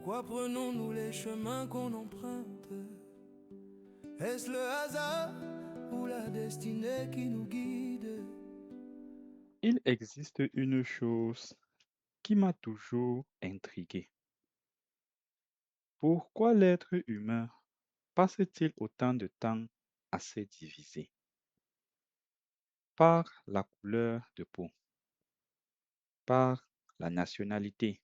Pourquoi prenons-nous les chemins qu'on emprunte? Est-ce le hasard ou la destinée qui nous guide? Il existe une chose qui m'a toujours intrigué. Pourquoi l'être humain passe-t-il autant de temps à se diviser? Par la couleur de peau, par la nationalité,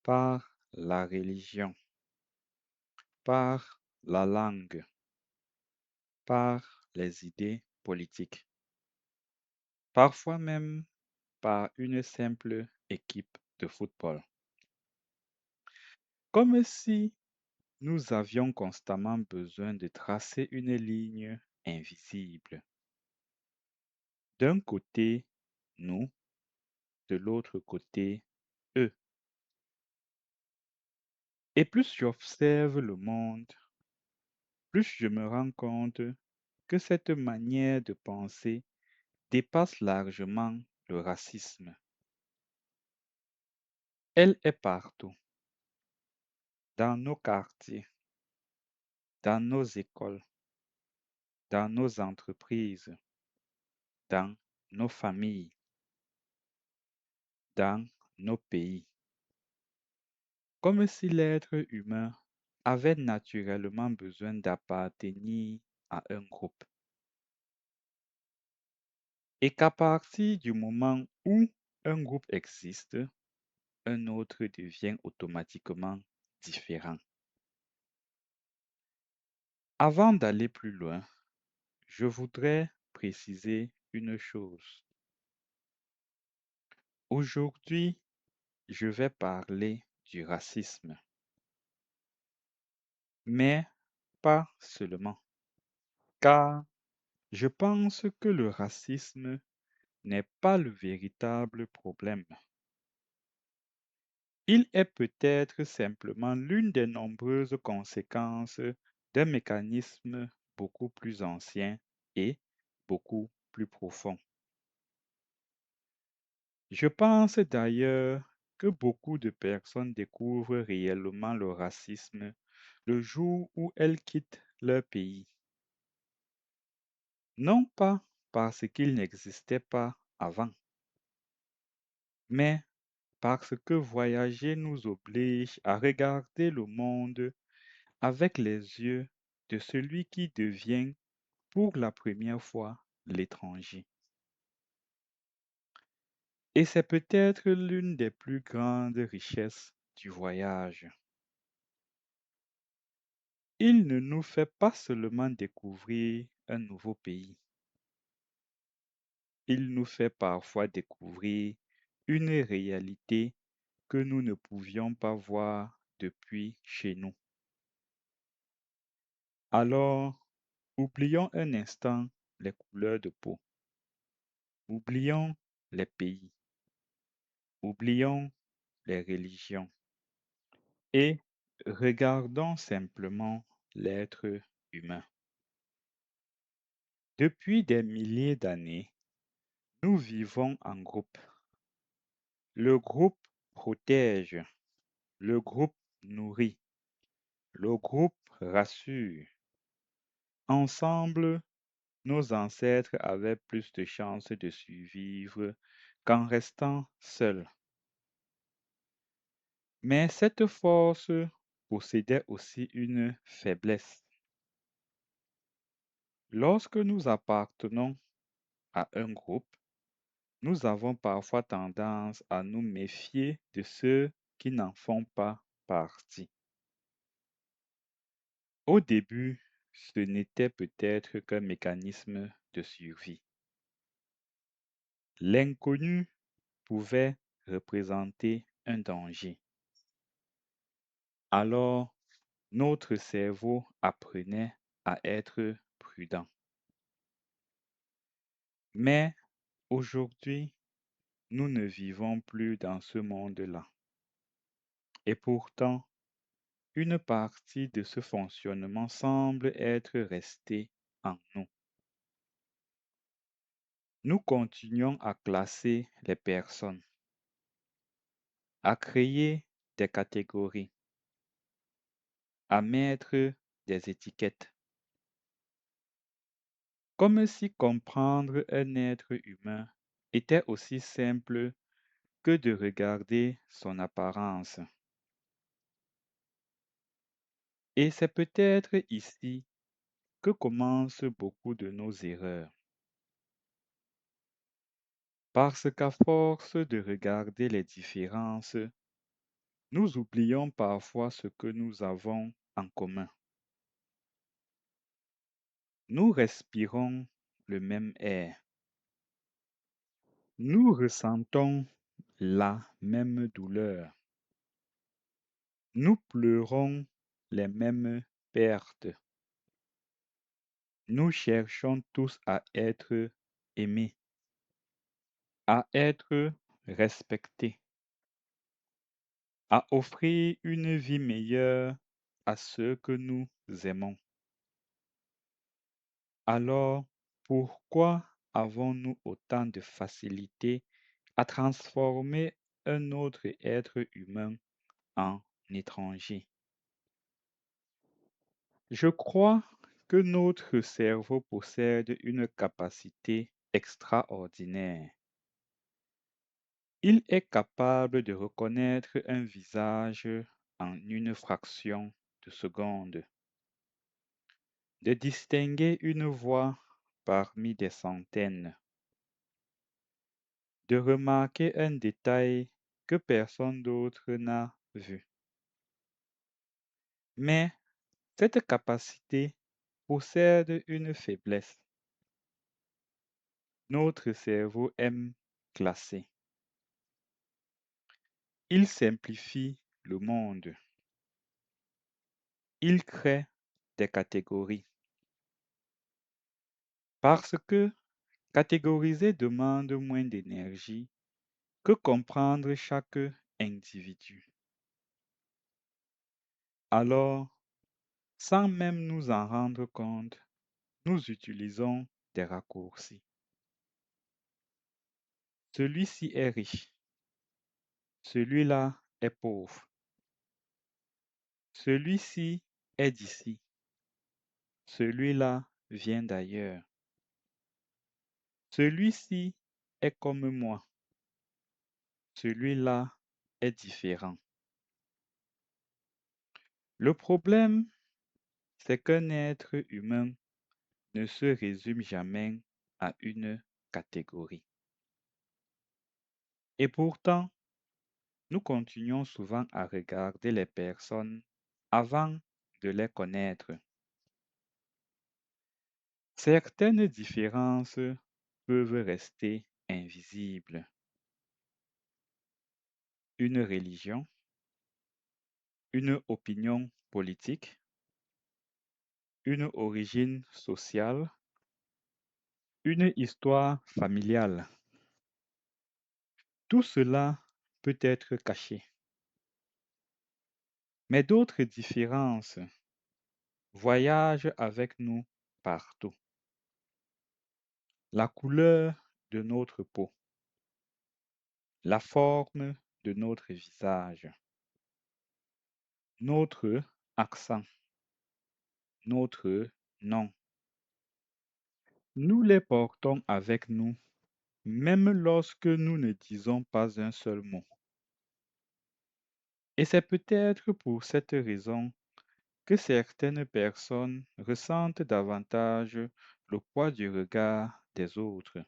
par la religion, par la langue, par les idées politiques, parfois même par une simple équipe de football. Comme si nous avions constamment besoin de tracer une ligne invisible. D'un côté, nous, de l'autre côté, eux. Et plus j'observe le monde, plus je me rends compte que cette manière de penser dépasse largement le racisme. Elle est partout, dans nos quartiers, dans nos écoles, dans nos entreprises, dans nos familles, dans nos pays. Comme si l'être humain avait naturellement besoin d'appartenir à un groupe. Et qu'à partir du moment où un groupe existe, un autre devient automatiquement différent. Avant d'aller plus loin, je voudrais préciser une chose. Aujourd'hui, je vais parler du racisme, mais pas seulement, car je pense que le racisme n'est pas le véritable problème. Il est peut-être simplement l'une des nombreuses conséquences d'un mécanisme beaucoup plus ancien et beaucoup plus profond. Je pense d'ailleurs que beaucoup de personnes découvrent réellement le racisme le jour où elles quittent leur pays. Non pas parce qu'il n'existait pas avant, mais parce que voyager nous oblige à regarder le monde avec les yeux de celui qui devient pour la première fois l'étranger. Et c'est peut-être l'une des plus grandes richesses du voyage. Il ne nous fait pas seulement découvrir un nouveau pays, il nous fait parfois découvrir une réalité que nous ne pouvions pas voir depuis chez nous. Alors, oublions un instant les couleurs de peau, oublions les pays, oublions les religions et regardons simplement l'être humain. Depuis des milliers d'années, nous vivons en groupe. Le groupe protège, le groupe nourrit, le groupe rassure. Ensemble, nos ancêtres avaient plus de chances de survivre qu'en restant seuls. Mais cette force possédait aussi une faiblesse. Lorsque nous appartenons à un groupe, nous avons parfois tendance à nous méfier de ceux qui n'en font pas partie. Au début, ce n'était peut-être qu'un mécanisme de survie. L'inconnu pouvait représenter un danger. Alors, notre cerveau apprenait à être prudent. Mais aujourd'hui, nous ne vivons plus dans ce monde-là. Et pourtant, une partie de ce fonctionnement semble être restée en nous. Nous continuons à classer les personnes, à créer des catégories, à mettre des étiquettes, comme si comprendre un être humain était aussi simple que de regarder son apparence. Et c'est peut-être ici que commencent beaucoup de nos erreurs. Parce qu'à force de regarder les différences, nous oublions parfois ce que nous avons en commun. Nous respirons le même air. Nous ressentons la même douleur. Nous pleurons les mêmes pertes. Nous cherchons tous à être aimés, à être respectés, à offrir une vie meilleure à ceux que nous aimons. Alors, pourquoi avons-nous autant de facilité à transformer un autre être humain en étranger? Je crois que notre cerveau possède une capacité extraordinaire. Il est capable de reconnaître un visage en une fraction de seconde, de distinguer une voix parmi des centaines, de remarquer un détail que personne d'autre n'a vu. Mais cette capacité possède une faiblesse. Notre cerveau aime classer. Il simplifie le monde. Il crée des catégories. Parce que catégoriser demande moins d'énergie que comprendre chaque individu. Alors, sans même nous en rendre compte, nous utilisons des raccourcis. Celui-ci est riche, celui-là est pauvre, celui-ci est d'ici, celui-là vient d'ailleurs, celui-ci est comme moi, celui-là est différent. Le problème, c'est qu'un être humain ne se résume jamais à une catégorie. Et pourtant, nous continuons souvent à regarder les personnes avant de les connaître. Certaines différences peuvent rester invisibles. Une religion, une opinion politique, une origine sociale, une histoire familiale. Tout cela peut être caché. Mais d'autres différences voyagent avec nous partout. La couleur de notre peau, la forme de notre visage, notre accent, notre nom. Nous les portons avec nous, même lorsque nous ne disons pas un seul mot. Et c'est peut-être pour cette raison que certaines personnes ressentent davantage le poids du regard des autres.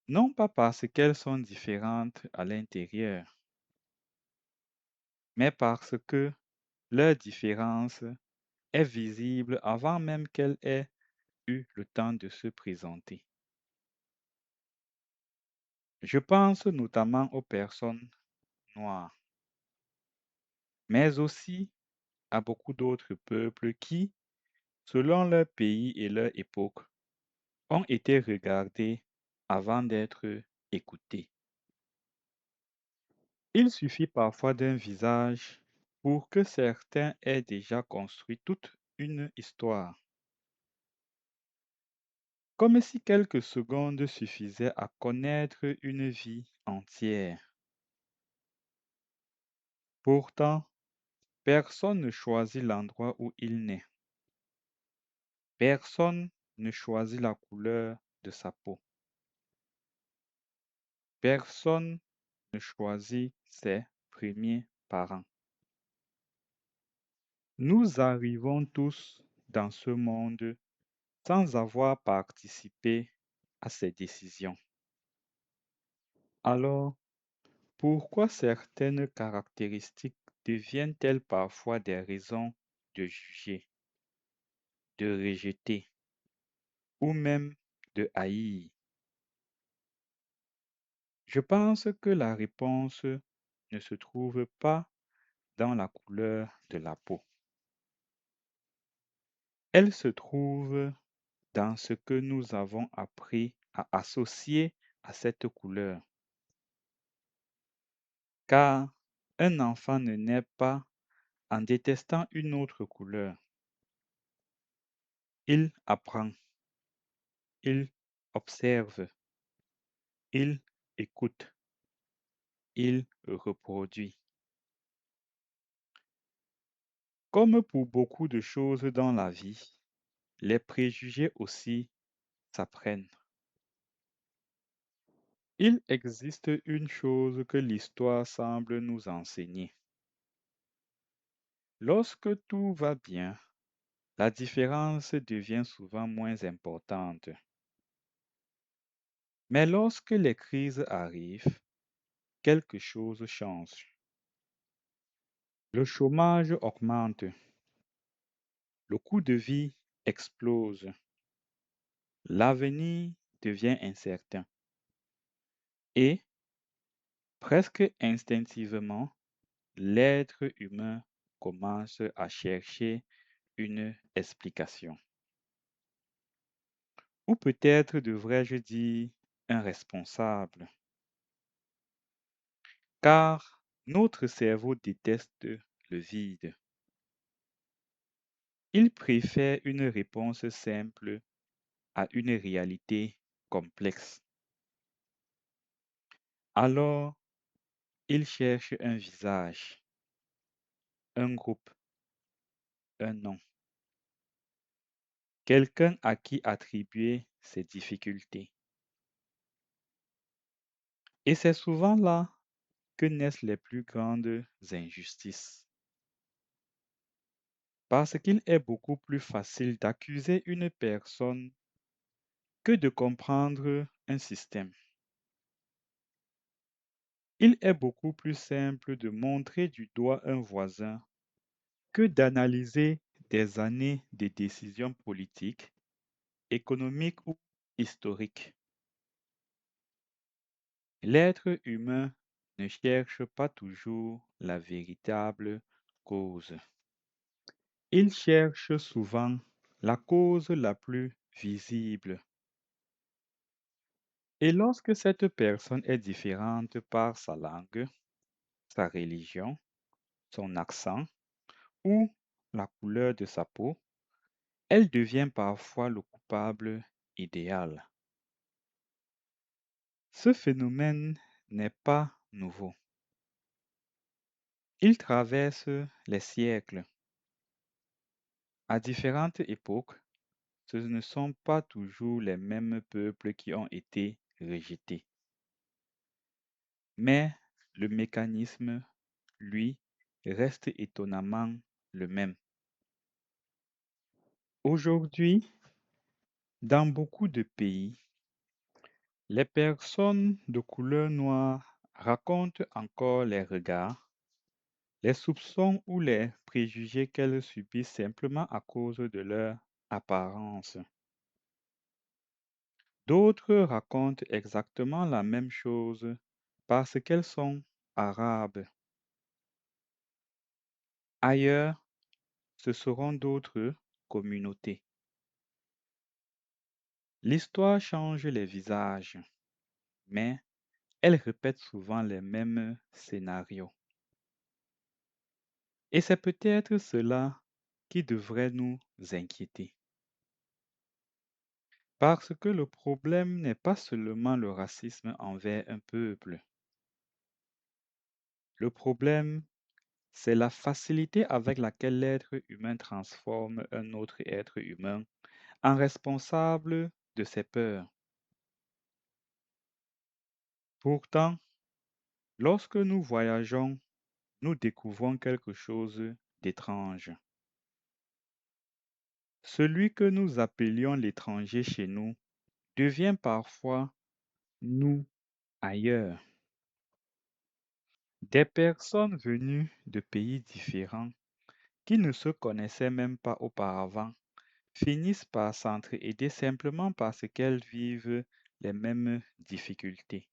Non pas parce qu'elles sont différentes à l'intérieur, mais parce que leur différence est visible avant même qu'elle ait eu le temps de se présenter. Je pense notamment aux personnes noires, mais aussi à beaucoup d'autres peuples qui, selon leur pays et leur époque, ont été regardés avant d'être écoutés. Il suffit parfois d'un visage pour que certains aient déjà construit toute une histoire, comme si quelques secondes suffisaient à connaître une vie entière. Pourtant, personne ne choisit l'endroit où il naît. Personne ne choisit la couleur de sa peau. Personne ne choisit ses premiers parents. Nous arrivons tous dans ce monde sans avoir participé à ces décisions. Alors, pourquoi certaines caractéristiques deviennent-elles parfois des raisons de juger, de rejeter ou même de haïr? Je pense que la réponse ne se trouve pas dans la couleur de la peau. Elle se trouve dans ce que nous avons appris à associer à cette couleur. Car un enfant ne naît pas en détestant une autre couleur. Il apprend, il observe, il écoute, il reproduit. Comme pour beaucoup de choses dans la vie, les préjugés aussi s'apprennent. Il existe une chose que l'histoire semble nous enseigner. Lorsque tout va bien, la différence devient souvent moins importante. Mais lorsque les crises arrivent, quelque chose change. Le chômage augmente, le coût de vie explose, l'avenir devient incertain et, presque instinctivement, l'être humain commence à chercher une explication. Ou peut-être devrais-je dire un responsable, car notre cerveau déteste le vide. Il préfère une réponse simple à une réalité complexe. Alors, il cherche un visage, un groupe, un nom, quelqu'un à qui attribuer ses difficultés. Et c'est souvent là que naissent les plus grandes injustices. Parce qu'il est beaucoup plus facile d'accuser une personne que de comprendre un système. Il est beaucoup plus simple de montrer du doigt un voisin que d'analyser des années de décisions politiques, économiques ou historiques. L'être humain ne cherche pas toujours la véritable cause. Il cherche souvent la cause la plus visible. Et lorsque cette personne est différente par sa langue, sa religion, son accent ou la couleur de sa peau, elle devient parfois le coupable idéal. Ce phénomène n'est pas nouveau. Il traverse les siècles. À différentes époques, ce ne sont pas toujours les mêmes peuples qui ont été rejetés. Mais le mécanisme, lui, reste étonnamment le même. Aujourd'hui, dans beaucoup de pays, les personnes de couleur noire racontent encore les regards, les soupçons ou les préjugés qu'elles subissent simplement à cause de leur apparence. D'autres racontent exactement la même chose parce qu'elles sont arabes. Ailleurs, ce seront d'autres communautés. L'histoire change les visages, mais elle répète souvent les mêmes scénarios. Et c'est peut-être cela qui devrait nous inquiéter. Parce que le problème n'est pas seulement le racisme envers un peuple. Le problème c'est la facilité avec laquelle l'être humain transforme un autre être humain en responsable de ses peurs. Pourtant, lorsque nous voyageons, nous découvrons quelque chose d'étrange. Celui que nous appelions l'étranger chez nous devient parfois nous ailleurs. Des personnes venues de pays différents qui ne se connaissaient même pas auparavant finissent par s'entraider simplement parce qu'elles vivent les mêmes difficultés.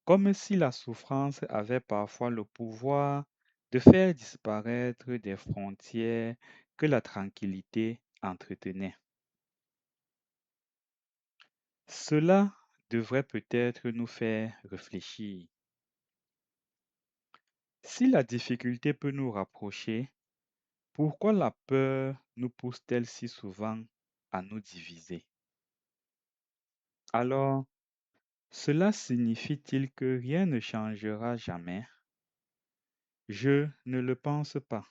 Comme si la souffrance avait parfois le pouvoir de faire disparaître des frontières que la tranquillité entretenait. Cela devrait peut-être nous faire réfléchir. Si la difficulté peut nous rapprocher, pourquoi la peur nous pousse-t-elle si souvent à nous diviser? Alors, cela signifie-t-il que rien ne changera jamais? Je ne le pense pas.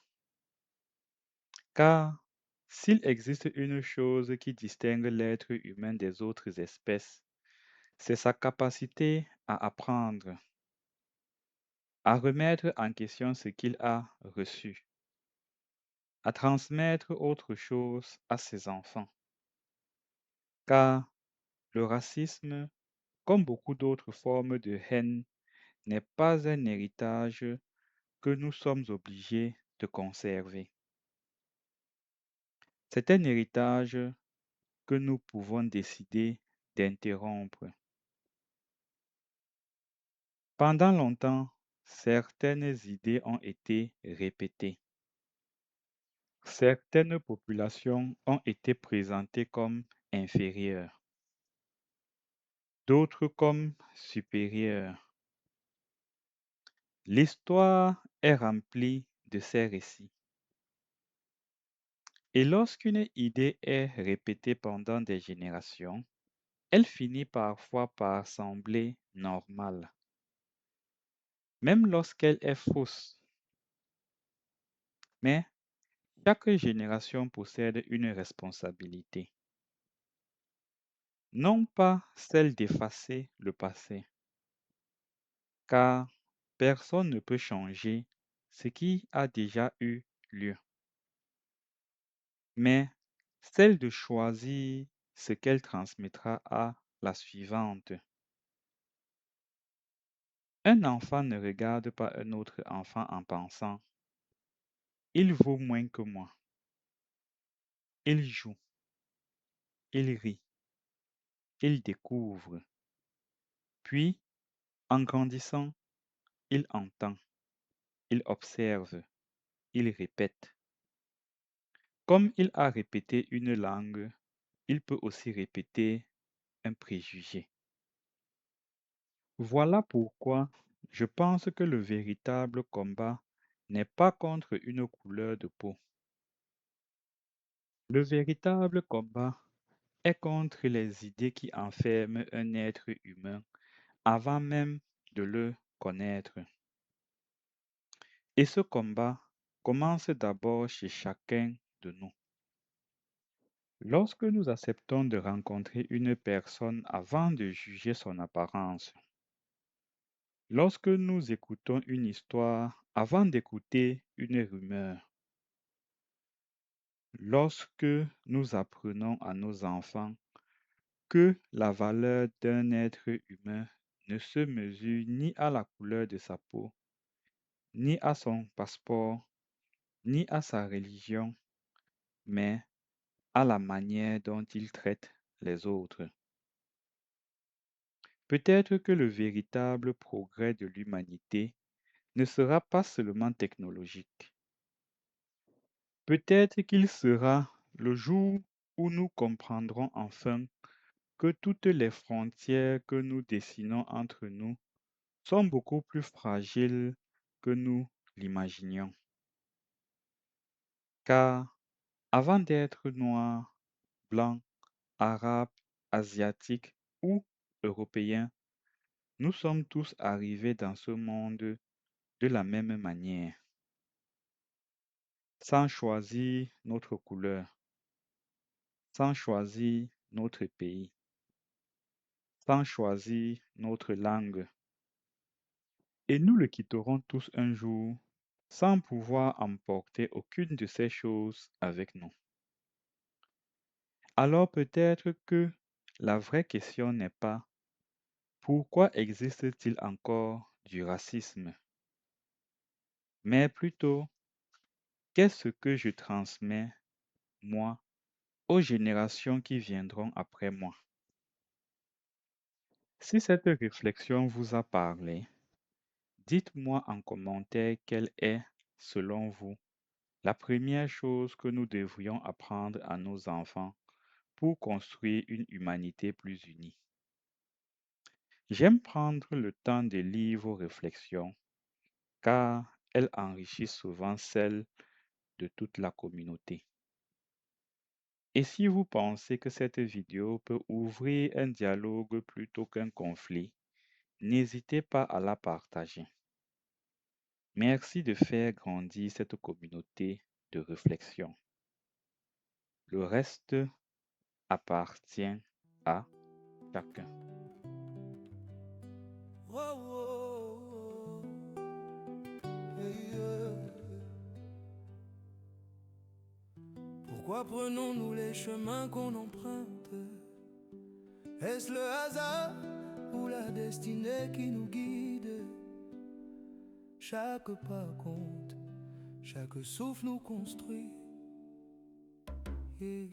Car s'il existe une chose qui distingue l'être humain des autres espèces, c'est sa capacité à apprendre, à remettre en question ce qu'il a reçu, à transmettre autre chose à ses enfants. Car le racisme, comme beaucoup d'autres formes de haine, n'est pas un héritage que nous sommes obligés de conserver. C'est un héritage que nous pouvons décider d'interrompre. Pendant longtemps, certaines idées ont été répétées. Certaines populations ont été présentées comme inférieures, d'autres comme supérieures. L'histoire est remplie de ces récits. Et lorsqu'une idée est répétée pendant des générations, elle finit parfois par sembler normale, même lorsqu'elle est fausse. Mais chaque génération possède une responsabilité, non pas celle d'effacer le passé, car personne ne peut changer ce qui a déjà eu lieu, mais celle de choisir ce qu'elle transmettra à la suivante. Un enfant ne regarde pas un autre enfant en pensant: il vaut moins que moi. Il joue, il rit, il découvre. Puis, en grandissant, il entend, il observe, il répète. Comme il a répété une langue, il peut aussi répéter un préjugé. Voilà pourquoi je pense que le véritable combat n'est pas contre une couleur de peau. Le véritable combat est contre les idées qui enferment un être humain avant même de le connaître. Et ce combat commence d'abord chez chacun de nous. Lorsque nous acceptons de rencontrer une personne avant de juger son apparence, lorsque nous écoutons une histoire avant d'écouter une rumeur, lorsque nous apprenons à nos enfants que la valeur d'un être humain ne se mesure ni à la couleur de sa peau, ni à son passeport, ni à sa religion, mais à la manière dont il traite les autres. Peut-être que le véritable progrès de l'humanité ne sera pas seulement technologique. Peut-être qu'il sera le jour où nous comprendrons enfin que toutes les frontières que nous dessinons entre nous sont beaucoup plus fragiles que nous l'imaginions. Car avant d'être noir, blanc, arabe, asiatique ou européen, nous sommes tous arrivés dans ce monde de la même manière, sans choisir notre couleur, sans choisir notre pays, sans choisir notre langue. Et nous le quitterons tous un jour sans pouvoir emporter aucune de ces choses avec nous. Alors peut-être que la vraie question n'est pas pourquoi existe-t-il encore du racisme, mais plutôt qu'est-ce que je transmets, moi, aux générations qui viendront après moi. Si cette réflexion vous a parlé, dites-moi en commentaire quelle est, selon vous, la première chose que nous devrions apprendre à nos enfants pour construire une humanité plus unie. J'aime prendre le temps de lire vos réflexions car elles enrichissent souvent celles de toute la communauté. Et si vous pensez que cette vidéo peut ouvrir un dialogue plutôt qu'un conflit, n'hésitez pas à la partager. Merci de faire grandir cette communauté de réflexion. Le reste appartient à chacun. Oh, oh, oh. Hey, Pourquoi prenons-nous les chemins qu'on emprunte? Est-ce le hasard ou la destinée qui nous guide? Chaque pas compte, chaque souffle nous construit. Yeah.